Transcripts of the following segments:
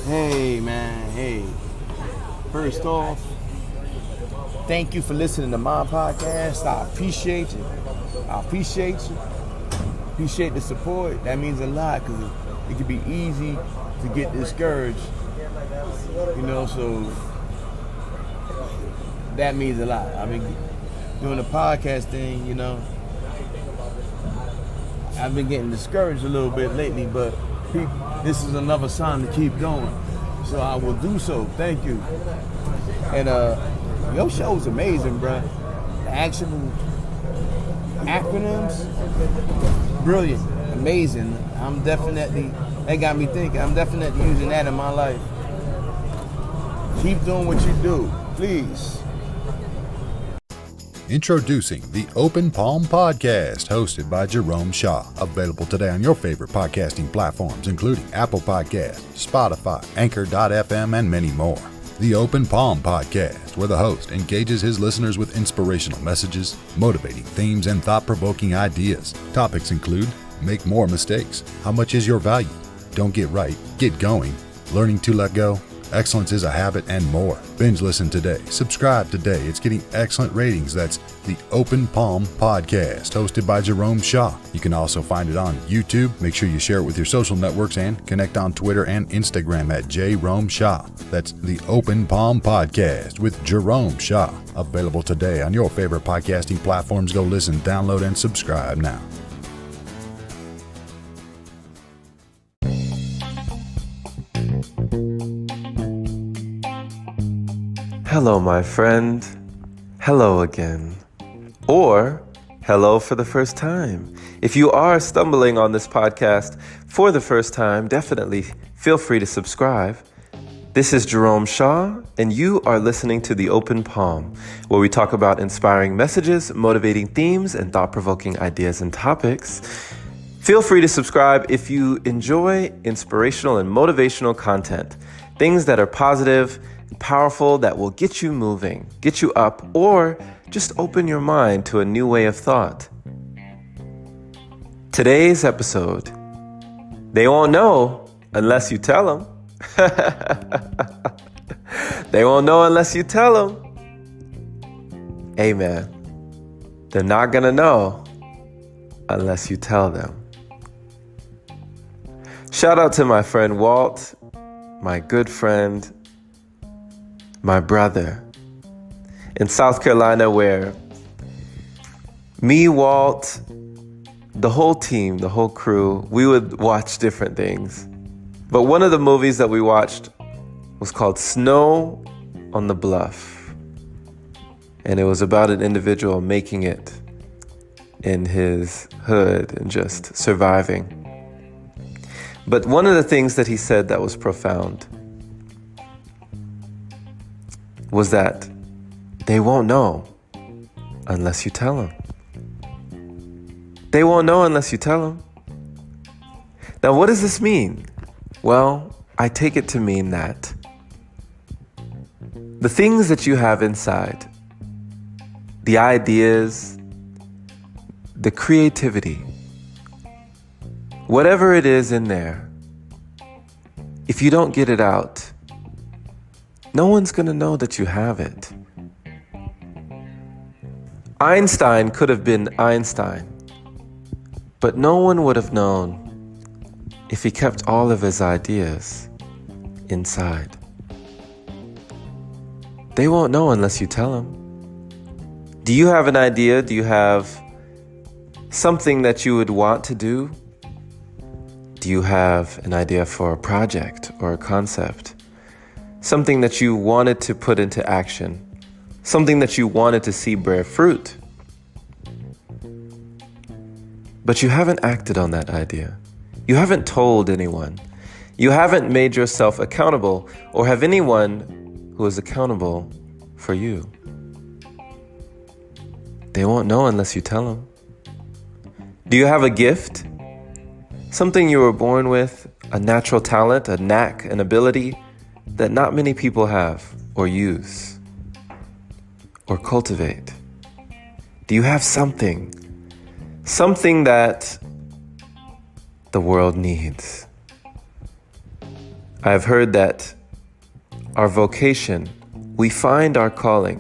Hey, man. Hey. First off, thank you for listening to my podcast. I appreciate you. I appreciate you. Appreciate the support. That means a lot because it can be easy to get discouraged. So that means a lot. I've been doing the podcast thing, I've been getting discouraged a little bit lately, but this is another sign to keep going. So I will do so. Thank you. And your show's amazing, bro. The actual acronyms, brilliant, amazing. That got me thinking. I'm definitely using that in my life. Keep doing what you do, please. Introducing the Open Palm Podcast, hosted by Jerome Shaw. Available today on your favorite podcasting platforms, including Apple Podcasts, Spotify, Anchor.fm, and many more. The Open Palm Podcast, where the host engages his listeners with inspirational messages, motivating themes, and thought-provoking ideas. Topics include: make more mistakes, how much is your value, don't get right, get going, learning to let go, excellence is a habit, and more. Binge listen today. Subscribe today. It's getting excellent ratings. That's the Open Palm Podcast, hosted by Jerome Shaw. You can also find it on YouTube. Make sure you share it with your social networks and connect on Twitter and Instagram at Jerome Shaw. That's the Open Palm Podcast with Jerome Shaw. Available today on your favorite podcasting platforms. Go listen, download, and subscribe now. Hello, my friend. Hello again. Or hello for the first time. If you are stumbling on this podcast for the first time, definitely feel free to subscribe. This is Jerome Shaw, and you are listening to The Open Palm, where we talk about inspiring messages, motivating themes, and thought-provoking ideas and topics. Feel free to subscribe if you enjoy inspirational and motivational content, things that are positive, powerful, that will get you moving, get you up, or just open your mind to a new way of thought. Today's episode, they won't know unless you tell them. They won't know unless you tell them. Amen. They're not gonna know unless you tell them. Shout out to my friend Walt, my good friend, my brother in South Carolina, where me, Walt, the whole team, the whole crew, we would watch different things. But one of the movies that we watched was called Snow on the Bluff. And it was about an individual making it in his hood and just surviving. But one of the things that he said that was profound was that they won't know unless you tell them. They won't know unless you tell them. Now, what does this mean? Well, I take it to mean that the things that you have inside, the ideas, the creativity, whatever it is in there, if you don't get it out, no one's going to know that you have it. Einstein could have been Einstein, but no one would have known if he kept all of his ideas inside. They won't know unless you tell them. Do you have an idea? Do you have something that you would want to do? Do you have an idea for a project or a concept? Something that you wanted to put into action, something that you wanted to see bear fruit, but you haven't acted on that idea. You haven't told anyone. You haven't made yourself accountable or have anyone who is accountable for you. They won't know unless you tell them. Do you have a gift? Something you were born with, a natural talent, a knack, an ability that not many people have or use or cultivate? Do you have something that the world needs? I've heard that our vocation, we find our calling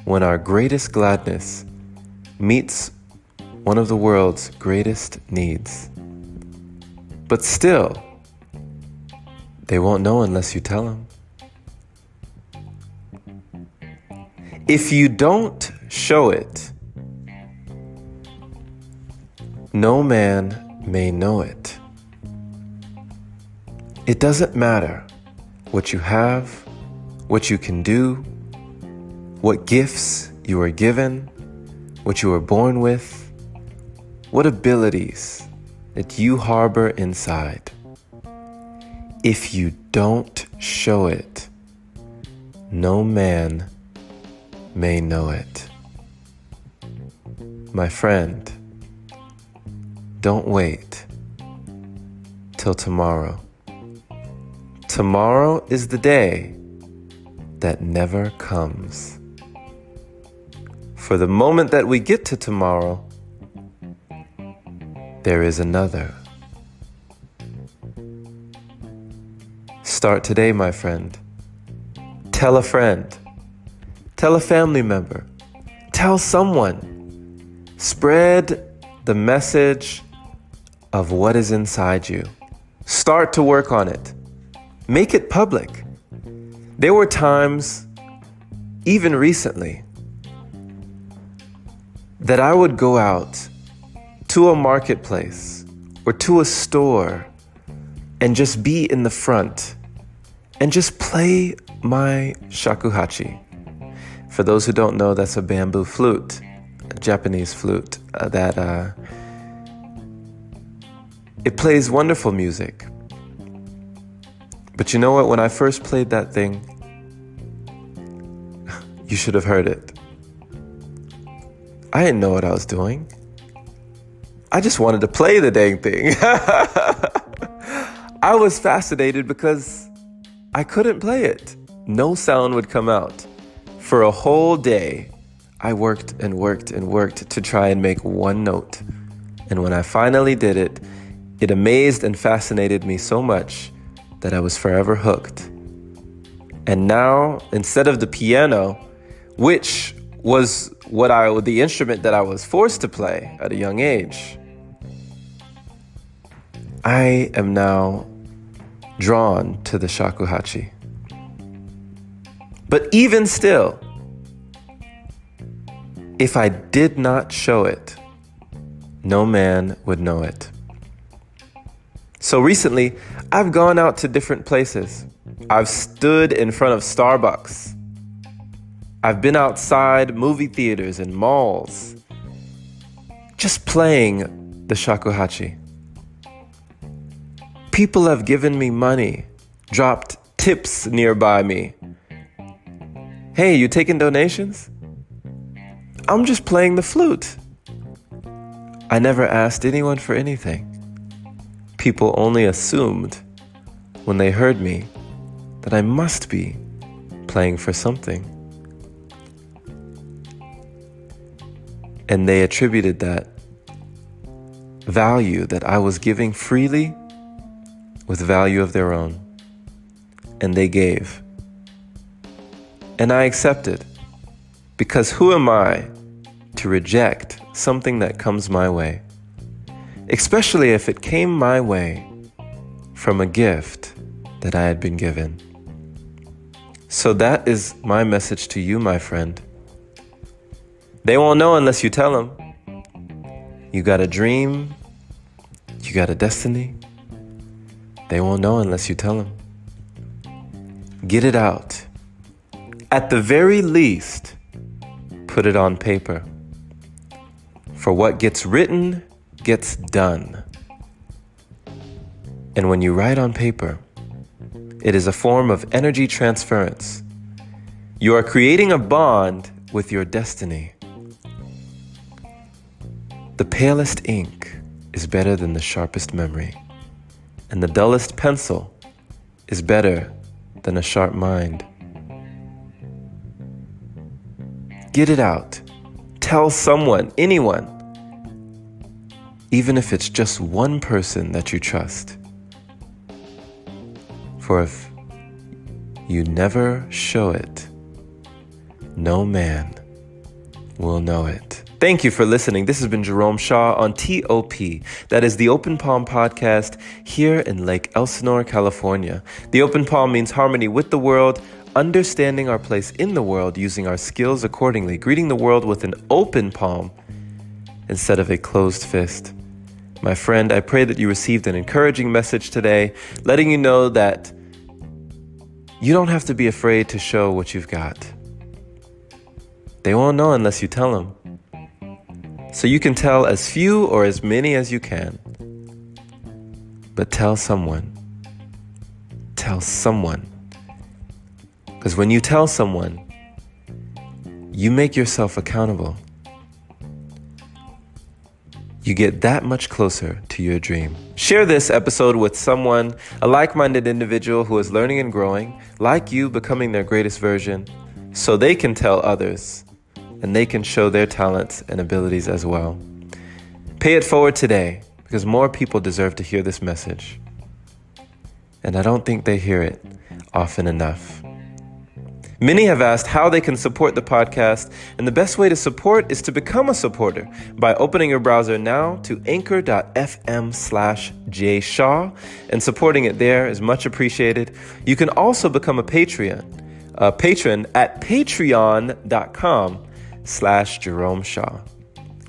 when our greatest gladness meets one of the world's greatest needs. But still, they won't know unless you tell them. If you don't show it, no man may know it. It doesn't matter what you have, what you can do, what gifts you are given, what you were born with, what abilities that you harbor inside. If you don't show it, no man may know it. My friend, don't wait till tomorrow. Tomorrow is the day that never comes. For the moment that we get to tomorrow, there is another. Start today, my friend. Tell a friend. Tell a family member. Tell someone. Spread the message of what is inside you. Start to work on it. Make it public. There were times, even recently, that I would go out to a marketplace or to a store and just be in the front and just play my shakuhachi. For those who don't know, that's a bamboo flute, a Japanese flute it plays wonderful music. But you know what? When I first played that thing, you should have heard it. I didn't know what I was doing. I just wanted to play the dang thing. I was fascinated because I couldn't play it. No sound would come out. For a whole day, I worked and worked and worked to try and make one note. And when I finally did it, it amazed and fascinated me so much that I was forever hooked. And now, instead of the piano, which was the instrument that I was forced to play at a young age, I am now drawn to the shakuhachi. But even still, if I did not show it, no man would know it. So recently, I've gone out to different places. I've stood in front of Starbucks. I've been outside movie theaters and malls, just playing the shakuhachi. People have given me money, dropped tips nearby me. Hey, you taking donations? I'm just playing the flute. I never asked anyone for anything. People only assumed when they heard me that I must be playing for something. And they attributed that value that I was giving freely with value of their own. And they gave. And I accepted. Because who am I to reject something that comes my way? Especially if it came my way from a gift that I had been given. So that is my message to you, my friend. They won't know unless you tell them. You got a dream, you got a destiny. They won't know unless you tell them. Get it out. At the very least, put it on paper. For what gets written gets done. And when you write on paper, it is a form of energy transference. You are creating a bond with your destiny. The palest ink is better than the sharpest memory, and the dullest pencil is better than a sharp mind. Get it out. Tell someone, anyone, even if it's just one person that you trust. For if you never show it, no man will know it. Thank you for listening. This has been Jerome Shaw on TOP. That is the Open Palm Podcast here in Lake Elsinore, California. The Open Palm means harmony with the world, understanding our place in the world, using our skills accordingly, greeting the world with an open palm instead of a closed fist. My friend, I pray that you received an encouraging message today, letting you know that you don't have to be afraid to show what you've got. They won't know unless you tell them. So you can tell as few or as many as you can. But tell someone. Tell someone. Because when you tell someone, you make yourself accountable. You get that much closer to your dream. Share this episode with someone, a like-minded individual who is learning and growing, like you, becoming their greatest version, so they can tell others and they can show their talents and abilities as well. Pay it forward today, because more people deserve to hear this message. And I don't think they hear it often enough. Many have asked how they can support the podcast, and the best way to support is to become a supporter by opening your browser now to anchor.fm/jshaw, and supporting it there is much appreciated. You can also become a patron at patreon.com/Jerome Shaw,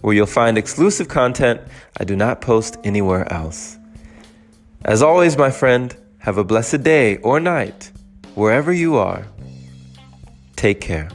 where you'll find exclusive content I do not post anywhere else. As always, my friend, have a blessed day or night, wherever you are. Take care.